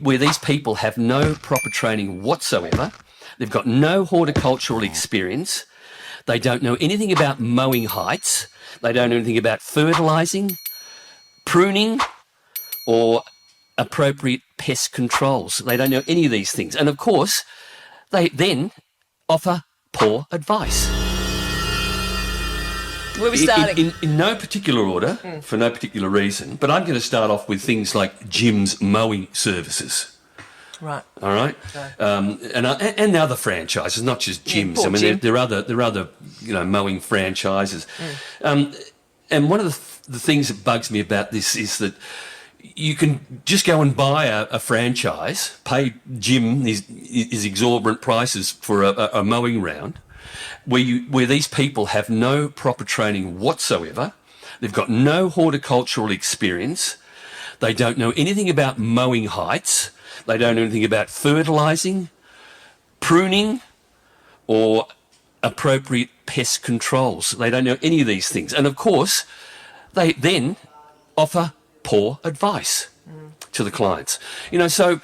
where these people have no proper training whatsoever. They've got no horticultural experience. They don't know anything about mowing heights. They don't know anything about fertilising, pruning, or appropriate pest controls. They don't know any of these things. And of course, they then offer poor advice. Where are we starting? In no particular order, for no particular reason, but I'm going to start off with things like Jim's mowing services. Right. All right. Okay. And other franchises, not just Jim's. poor I mean, Jim. there are other mowing franchises. And one of the things that bugs me about this is that you can just go and buy a franchise, pay Jim his exorbitant prices for a mowing round, where these people have no proper training whatsoever. They've got no horticultural experience. They don't know anything about mowing heights. They don't know anything about fertilising, pruning, or appropriate pest controls. They don't know any of these things. And of course, they then offer poor advice to the clients. So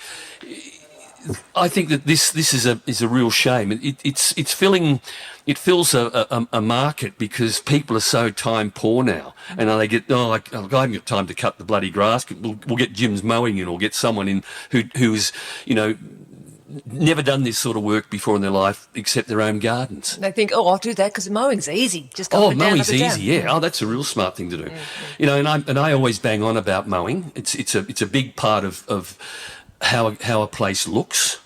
I think that this is a real shame. It fills a market because people are so time poor now, and they get I haven't got time to cut the bloody grass. We'll get Jim's mowing in, or get someone in who's never done this sort of work before in their life except their own gardens. They think, I'll do that because mowing's easy. Just go up and down, mowing's up and easy, down. yeah. Oh, that's a real smart thing to do. And I always bang on about mowing. It's a big part of how a place looks.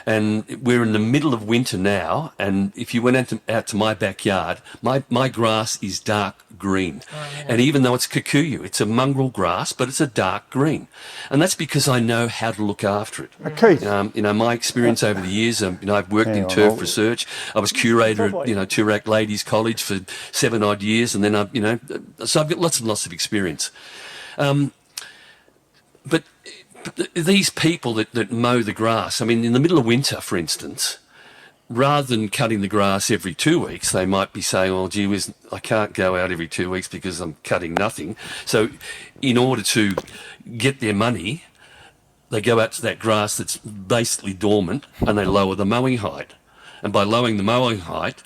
And we're in the middle of winter now, and if you went out to my backyard, my grass is dark green. And even though it's kikuyu, it's a mongrel grass, but it's a dark green. And that's because I know how to look after it. Keith. My experience over the years, I've worked in turf research. I was curator at, Toorak Ladies College for 7 odd years, and then so I've got lots and lots of experience. But these people that mow the grass, I mean, in the middle of winter, for instance, rather than cutting the grass every 2 weeks, they might be saying, oh, gee whiz, I can't go out every 2 weeks because I'm cutting nothing. So in order to get their money, they go out to that grass that's basically dormant and they lower the mowing height. And by lowering the mowing height,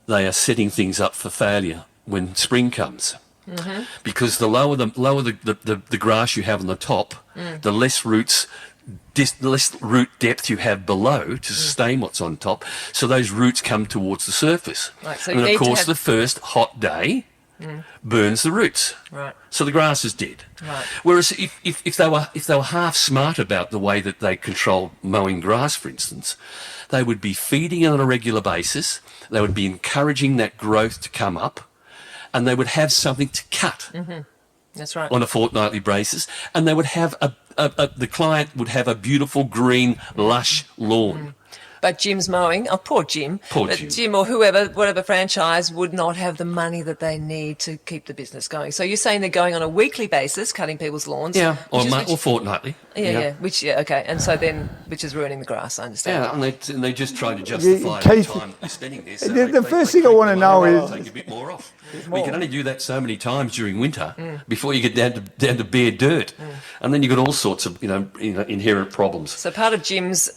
they are setting things up for failure when spring comes. Because the lower the grass you have on the top, the less root depth you have below to sustain what's on top. So those roots come towards the surface. Right, so and of course, the first hot day burns the roots. Right. So the grass is dead. Right. Whereas if they were half smart about the way that they control mowing grass, for instance, they would be feeding it on a regular basis. They would be encouraging that growth to come up. And they would have something to cut That's right. on a fortnightly basis, and they would have the client would have a beautiful green, lush lawn. But Jim's mowing, poor Jim. Poor Jim. Jim or whatever franchise would not have the money that they need to keep the business going. So you're saying they're going on a weekly basis, cutting people's lawns? Yeah, or fortnightly. Yeah. Okay. And so then, which is ruining the grass, I understand. Yeah, and they just try to justify Keith, the time they're spending there. So the first thing I want to know is... Take a bit more off. Well, you can only do that so many times during winter before you get down to bare dirt. And then you've got all sorts of, inherent problems. So part of Jim's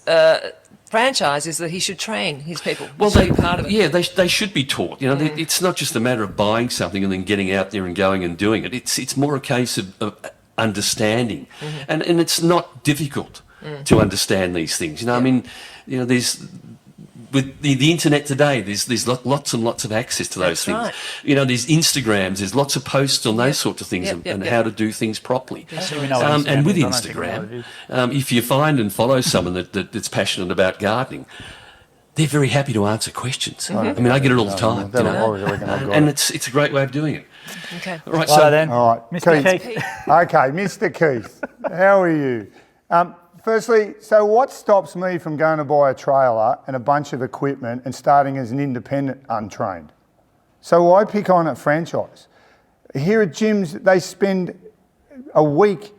franchise is that he should train his people. Well, part of it. Yeah, they should be taught. It's not just a matter of buying something and then getting out there and going and doing it. It's more a case of understanding, and it's not difficult to understand these things. I mean, there's with the internet today, there's lots and lots of access to those things. Right. There's Instagrams, there's lots of posts on those sorts of things and how to do things properly. And with Instagram, if you find and follow someone that's passionate about gardening, they're very happy to answer questions. I mean, I get it all the time. And it's a great way of doing it. Okay. All right, All right, Mr. Keith. Okay, Mr. Keith, how are you? Firstly, so what stops me from going to buy a trailer and a bunch of equipment and starting as an independent untrained? So why pick on a franchise? Here at Jim's, they spend a week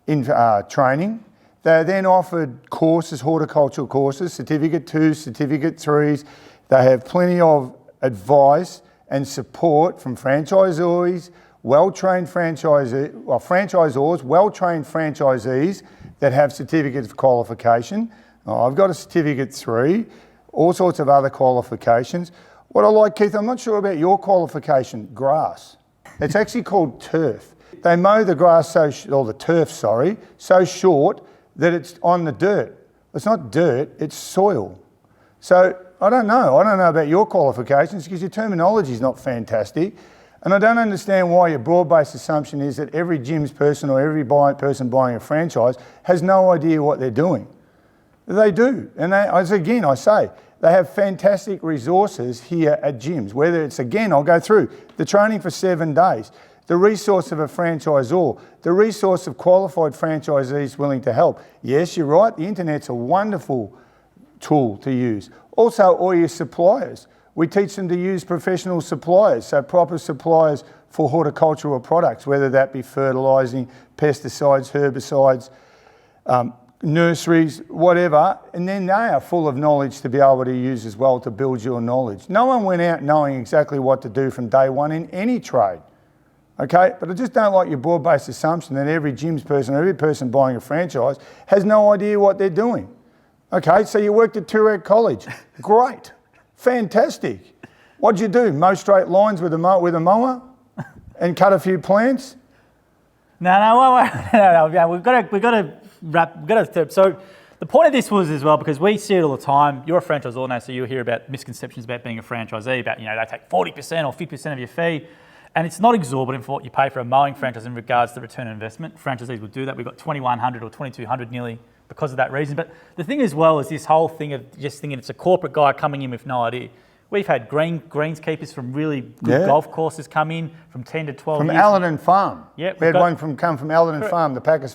in training. They're then offered courses, horticultural courses, Certificate 2s, Certificate 3s. They have plenty of advice and support from franchisors, well-trained franchisees, well-trained franchisees that have certificates of qualification. I've got a certificate 3, all sorts of other qualifications. What I like, Keith, I'm not sure about your qualification, grass. It's actually called turf. They mow the grass or the turf, so short that it's on the dirt. It's not dirt, it's soil. So I don't know about your qualifications because your terminology is not fantastic. And I don't understand why your broad-based assumption is that every gyms person or every person buying a franchise has no idea what they're doing. They do. And I say, they have fantastic resources here at gyms, whether it's, again, I'll go through the training for 7 days, the resource of a franchisor, the resource of qualified franchisees willing to help. Yes, you're right, the internet's a wonderful tool to use. Also, all your suppliers. We teach them to use professional suppliers, so proper suppliers for horticultural products, whether that be fertilising, pesticides, herbicides, nurseries, whatever, and then they are full of knowledge to be able to use as well to build your knowledge. No one went out knowing exactly what to do from day one in any trade, okay? But I just don't like your broad-based assumption that every gyms person or every person buying a franchise has no idea what they're doing. Okay, so you worked at Toorak College. Great, fantastic. What'd you do, mow straight lines with a mower and cut a few plants? No, we've got to wrap. So the point of this was as well, because we see it all the time. You're a franchisor now, so you'll hear about misconceptions about being a franchisee, about, they take 40% or 50% of your fee. And it's not exorbitant for what you pay for a mowing franchise in regards to return on investment. Franchisees will do that. We've got 2,100 or 2,200 nearly because of that reason. But the thing as well is this whole thing of just thinking it's a corporate guy coming in with no idea. We've had greenskeepers from really good golf courses come in from 10 to 12 from years. Allerton Farm. Yeah, we had one come from Allerton Farm, the Packers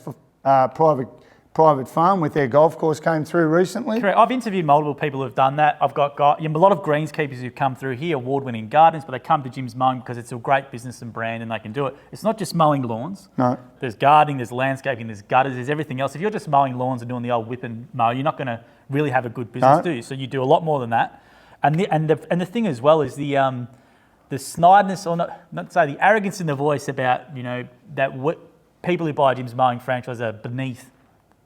private farm with their golf course came through recently. Correct. I've interviewed multiple people who've done that. I've got a lot of greenskeepers who've come through here, award-winning gardens, but they come to Jim's Mowing because it's a great business and brand and they can do it. It's not just mowing lawns. No. There's gardening, there's landscaping, there's gutters, there's everything else. If you're just mowing lawns and doing the old whip and mow, you're not going to really have a good business, do you? So you do a lot more than that. And the thing as well is the snideness, or not to say the arrogance in the voice about, that people who buy Jim's Mowing franchise are beneath,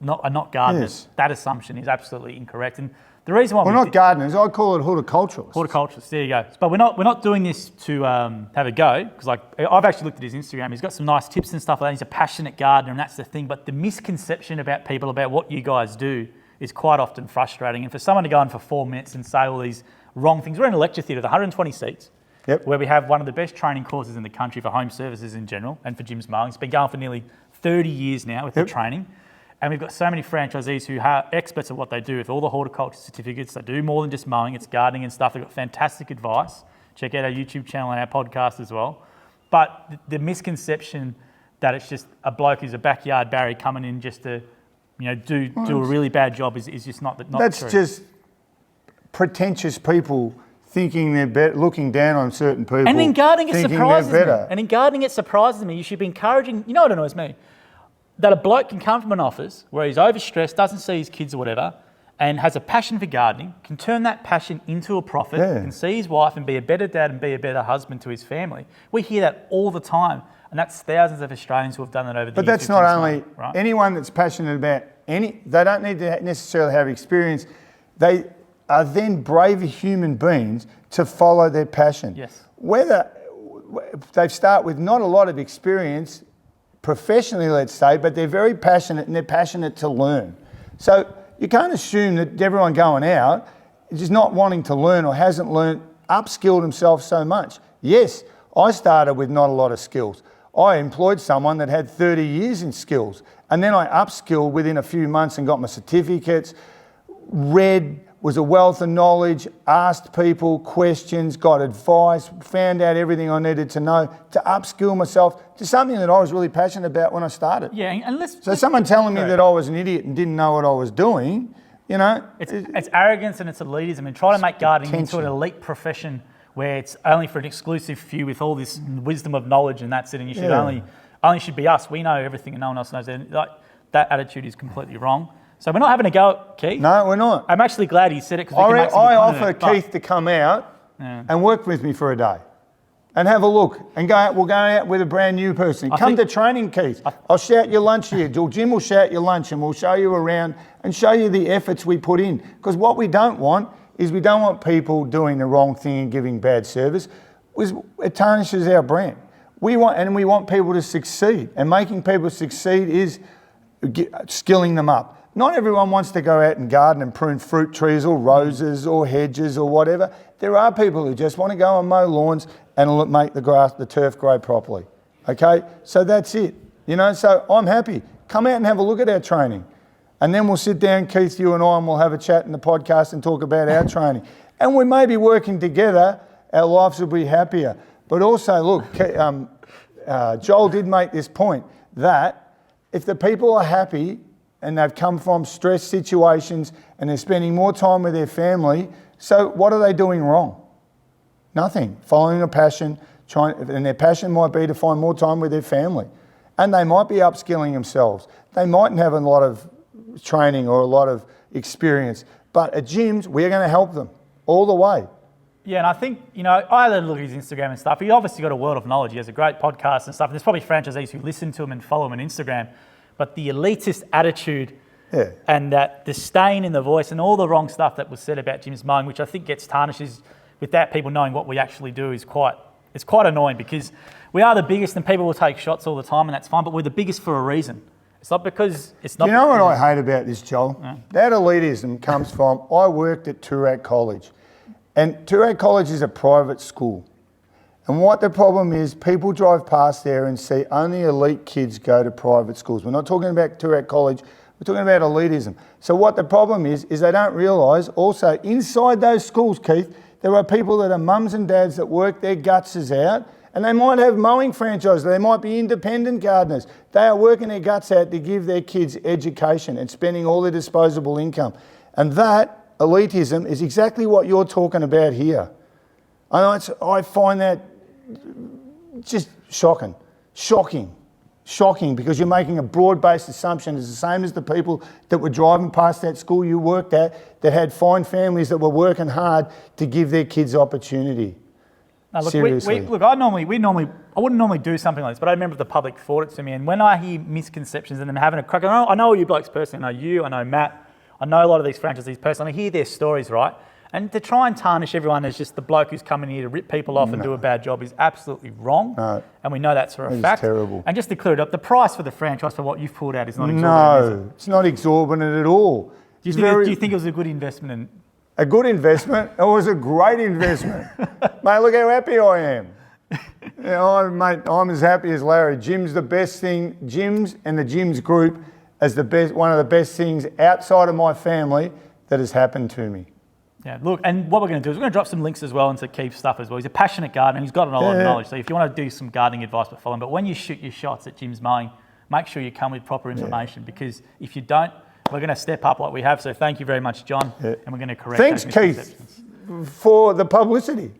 are not gardeners. Yes. That assumption is absolutely incorrect. And the reason why not gardeners, I call it horticulturalists. Horticulturists, there you go. But we're not doing this to have a go, because I've actually looked at his Instagram. He's got some nice tips and stuff like that. He's a passionate gardener, and that's the thing. But the misconception about people about what you guys do is quite often frustrating. And for someone to go on for 4 minutes and say all these wrong things, we're in a lecture theatre with 120 seats. Yep. Where we have one of the best training courses in the country for home services in general and for Jim's Mowing. It's been going for nearly 30 years now with the training. And we've got so many franchisees who are experts at what they do with all the horticulture certificates. They do more than just mowing, it's gardening and stuff. They've got fantastic advice. Check out our YouTube channel and our podcast as well. But the misconception that it's just a bloke who's a backyard Barry coming in just to, do a really bad job is just not true. That's just pretentious people thinking they're better, looking down on certain people. And in gardening, it surprises me. You should be encouraging. You know what annoys me? That a bloke can come from an office where he's overstressed, doesn't see his kids or whatever, and has a passion for gardening, can turn that passion into a profit, can see his wife and be a better dad and be a better husband to his family. We hear that all the time, and that's thousands of Australians who have done that over the years. But that's not only anyone that's passionate about they don't need to necessarily have experience. They are then brave human beings to follow their passion. Yes. Whether they start with not a lot of experience professionally, let's say, but they're very passionate and they're passionate to learn. So you can't assume that everyone going out is just not wanting to learn or hasn't learned, upskilled himself so much. Yes, I started with not a lot of skills. I employed someone that had 30 years in skills, and then I upskilled within a few months and got my certificates, was a wealth of knowledge, asked people questions, got advice, found out everything I needed to know to upskill myself to something that I was really passionate about when I started. Yeah, and so someone telling me that I was an idiot and didn't know what I was doing, It's arrogance and it's elitism, and try to make gardening into an elite profession where it's only for an exclusive few with all this wisdom of knowledge and that's it, and you should only should be us. We know everything and no one else knows it. That attitude is completely wrong. So we're not having a go at Keith. No, we're not. I'm actually glad he said it because I offer Keith to come out and work with me for a day. and have a look and go out. We'll go out with a brand new person. Come to training, Keith. I'll shout your lunch here. Jim will shout your lunch and we'll show you around and show you the efforts we put in. Because what we don't want is we don't want people doing the wrong thing and giving bad service. It tarnishes our brand. We want people to succeed, and making people succeed is skilling them up. Not everyone wants to go out and garden and prune fruit trees or roses or hedges or whatever. There are people who just want to go and mow lawns and make the turf grow properly. Okay, so that's it. So I'm happy. Come out and have a look at our training, and then we'll sit down, Keith, you and I, and we'll have a chat in the podcast and talk about our training. And we may be working together. Our lives will be happier. But also, look, Joel did make this point that if the people are happy and they've come from stress situations and they're spending more time with their family, so what are they doing wrong? Nothing. Following a passion, and their passion might be to find more time with their family. And they might be upskilling themselves. They mightn't have a lot of training or a lot of experience. But at gyms, we're going to help them all the way. Yeah, and I think, I had a look at his Instagram and stuff. He obviously got a world of knowledge. He has a great podcast and stuff. And there's probably franchisees who listen to him and follow him on Instagram. But the elitist attitude and that disdain in the voice and all the wrong stuff that was said about Jim's Mowing, which I think gets tarnishes without people knowing what we actually do, is quite annoying, because we are the biggest and people will take shots all the time, and that's fine, but we're the biggest for a reason. It's not because it's not. You know what I hate about this, Joel? Yeah. That elitism comes from, I worked at Toorak College. And Toorak College is a private school. And what the problem is, people drive past there and see only elite kids go to private schools. We're not talking about Toorak College, we're talking about elitism. So what the problem is they don't realise also inside those schools, Keith, there are people that are mums and dads that work their gutses out, and they might have mowing franchises, they might be independent gardeners. They are working their guts out to give their kids education and spending all their disposable income. And that elitism is exactly what you're talking about here. I find that just shocking, because you're making a broad-based assumption. It's the same as the people that were driving past that school you worked at that had fine families that were working hard to give their kids opportunity. No, look, Seriously. I wouldn't normally do something like this, but I remember the public forwarded it to me, and when I hear misconceptions and them having a crack, I know all you blokes personally, I know you, I know Matt, I know a lot of these franchisees personally, I hear their stories, right? And to try and tarnish everyone as just the bloke who's coming here to rip people off and do a bad job is absolutely wrong. No. And we know that's for a fact. It's terrible. And just to clear it up, the price for the franchise for what you've pulled out is not exorbitant. No, it's not exorbitant at all. Do you think it was a good investment? A good investment? It was a great investment. Mate, look how happy I am. I'm as happy as Larry. Jim's the best thing. Jim's and the Jim's group is one of the best things outside of my family that has happened to me. Yeah, look, and what we're going to do is we're going to drop some links as well into Keith's stuff as well. He's a passionate gardener. He's got a lot of knowledge. So if you want to do some gardening advice, follow him. But when you shoot your shots at Jim's Mowing, make sure you come with proper information, because if you don't, we're going to step up like we have. So thank you very much, John. And we're going to correct those misconceptions. Keith, for the publicity.